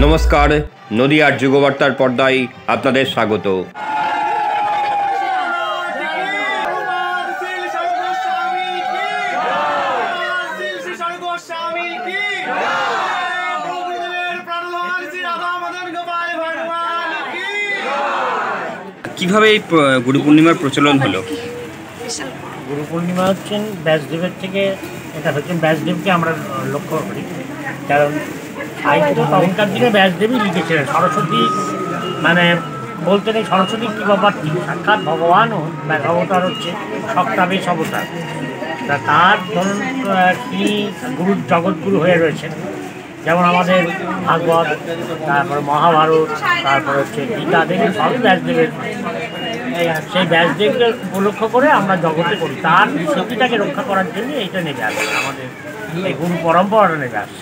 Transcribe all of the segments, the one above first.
নমস্কার, নদিয়ার যুগবার্তার পর্দায় আপনাদের স্বাগত। কিভাবে এই গুরু পূর্ণিমার প্রচলন হলো? গুরু পূর্ণিমা হচ্ছেন ব্যাসদেবের থেকে, এটা হচ্ছেন ব্যাসদেবকে আমরা লক্ষ্য করি, কারণ সাহিত্য তখনকার দিনে ব্যাসদেবই লিখেছিলেন। সরস্বতী মানে বলতে নেই সরস্বতী কী ব্যাপার, সাক্ষাৎ ভগবানও অবতার হচ্ছে সপ্তাবেশ অবতার। তা তার ধরুন তিনি গুরু জগৎগুরু হয়ে রয়েছেন, যেমন আমাদের ভাগবত, তারপরে মহাভারত, তারপরে হচ্ছে গীতা, দেখুন সবই ব্যাসদেবের। সেই ব্যাসদেবকে উপলক্ষ করে আমরা জগতে করি, তার স্মৃতিটাকে রক্ষা করার জন্য এইটা নেমে আসে। আমাদের এই গুরু পরম্পরাটা নেমে আসে।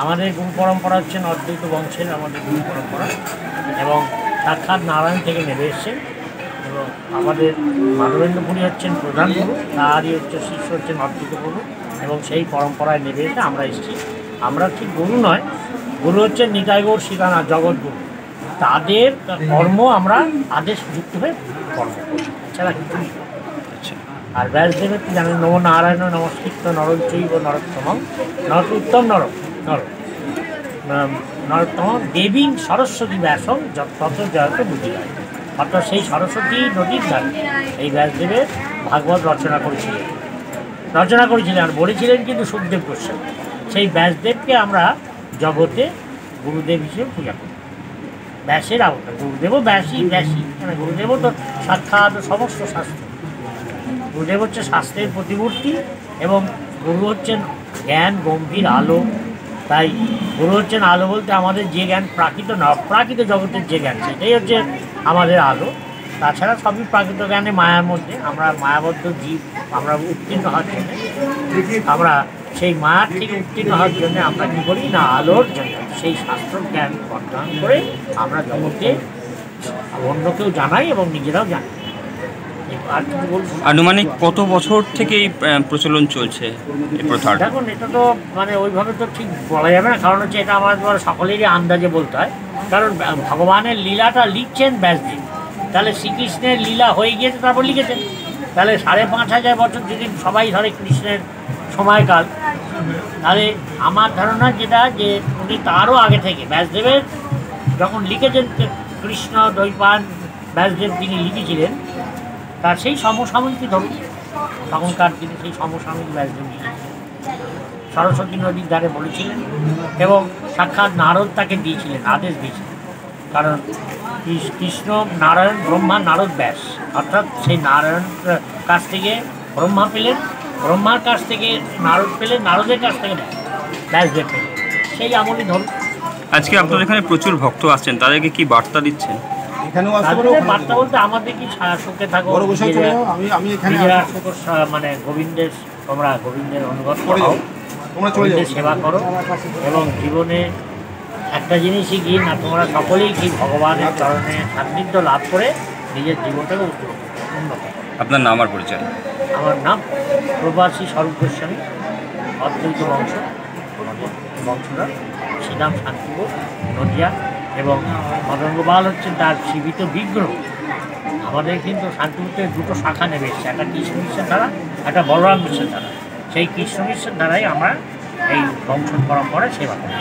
আমাদের গুরু পরম্পরা হচ্ছেন অদ্বৈত বংশের আমাদের গুরু পরম্পরা, এবং সাক্ষাৎ নারায়ণ থেকে নেমে এসছেন। এবং আমাদের মাধবেন্দ্রপুরী হচ্ছেন প্রধান গুরু, তারই হচ্ছে শিষ্য হচ্ছেন অদ্বৈত গুরু, এবং সেই পরম্পরায় নেমে এসে আমরা এসেছি। আমরা ঠিক গুরু নয়, গুরু হচ্ছেন নিতাই গৌর সীতানাথ জগৎগুরু, তাদের কর্ম আমরা আদেশ যুক্ত হয়ে কর্ম করি, এছাড়া কিছু। আর ব্যাসদেবের কি জানেন, নম নারায়ণ নমস্কৃত্য নরঞ্চৈব নরোত্তমং উত্তম নরোত্তম দেবী সরস্বতী ব্যাসং তত জয়ত বুঝিলাম। অর্থাৎ সেই সরস্বতী নদীর ধারে এই ব্যাসদেবের ভাগবত রচনা করেছিলেন আর বলেছিলেন কিন্তু সুখদেব গোস্বামী। সেই ব্যাসদেবকে আমরা জগতে গুরুদেব হিসেবে পূজা করি। ব্যাসের আবতার গুরুদেবও ব্যাসী, মানে গুরুদেবও তো সাক্ষাৎ সমস্ত শাস্ত্র। গুরুদেব হচ্ছে শাস্ত্রের প্রতিমূর্তি, এবং গুরু হচ্ছেন জ্ঞান গম্ভীর আলো। তাই গুরু হচ্ছেন আলো বলতে আমাদের যে জ্ঞান প্রাকৃত না অপ্রাকৃত জগতের যে জ্ঞান, সেটাই হচ্ছে আমাদের আলো। তাছাড়া সবই প্রাকৃত জ্ঞানে মায়ার মধ্যে আমরা মায়াবদ্ধ জীব। আমরা উত্তীর্ণ হওয়ার জন্যে, আমরা সেই মায়ার থেকে উত্তীর্ণ হওয়ার জন্য আমরা কী করি না, আলোর জন্য সেই শাস্ত্র জ্ঞান অধ্যয়ন করে আমরা জগতে অন্যকেও জানাই এবং নিজেরাও জানি। আনুমানিক কত বছর থেকে এই প্রচলন চলছে এই প্রথা? দেখুন, এটা তো মানে ওইভাবে তো ঠিক বলা যাবে না, কারণ হচ্ছে এটা আমাদের সকলেরই আন্দাজে বলতে হয়। কারণ ভগবানের লীলাটা লিখছেন ব্যাসদেব, তাহলে শ্রীকৃষ্ণের লীলা হয়ে গিয়েছে তারপর লিখেছেন। তাহলে 5,500 বছর যদি সবাই ধরে কৃষ্ণের সময়কাল, তাহলে আমার ধারণা যেটা যে উনি তারও আগে থেকে ব্যাসদেবের যখন লিখেছেন, কৃষ্ণ দ্বৈপায়ন ব্যাসদেব তিনি লিখেছিলেন, তার সেই সমসাময়িকই ধরুন তখনকার দিনে সেই সমসাময়িক ব্যাসদেব লিখেছিলেন। সরস্বতী নদীর ধারে বলেছিলেন, এবং সাক্ষাৎ নারদ তাকে দিয়েছিলেন, আদেশ দিয়েছিলেন। কারণ কৃষ্ণ নারায়ণ ব্রহ্মা নারদ ব্যাস, অর্থাৎ সেই নারায়ণ কাছ থেকে ব্রহ্মা পেলেন, ব্রহ্মার কাছ থেকে নারদ পেলেন, নারদের কাছ থেকে ব্যাসদেব পেলেন। সেই আমলই ধরুন। আজকে আপনাদের এখানে প্রচুর ভক্ত আসছেন, তাদেরকে কি বার্তা দিচ্ছেন? বার্তা বলতে আমাদের কি সুখে থাকো, মানে গোবিন্দের, তোমরা গোবিন্দের অনুগত হও, গোবিন্দের সেবা করো, এবং জীবনে একটা জিনিসই কি না, তোমরা সকলেই কি ভগবানের চরণে সান্নিধ্য লাভ করে নিজের জীবনটাকে উন্নত। আপনার নাম আর পরিচয়? আমার নাম প্রবাসী স্বরূপ গোস্বামী, অদ্বৈত বংশ, আমাদের বংশধর, শ্রীরাম শান্তিপুর নদিয়া, এবং মদন গোপাল হচ্ছেন তার জীবিত বিগ্রহ। আমাদের কিন্তু শান্তিপুরের দুটো শাখা নেমে এসছে, একটা কৃষ্ণ মিশ্রের ধারা, একটা বলরাম মিশ্রের ধারা। সেই কৃষ্ণ মিশ্রের ধারাই আমরা এই বংশ পরম্পরায় সেবা করি।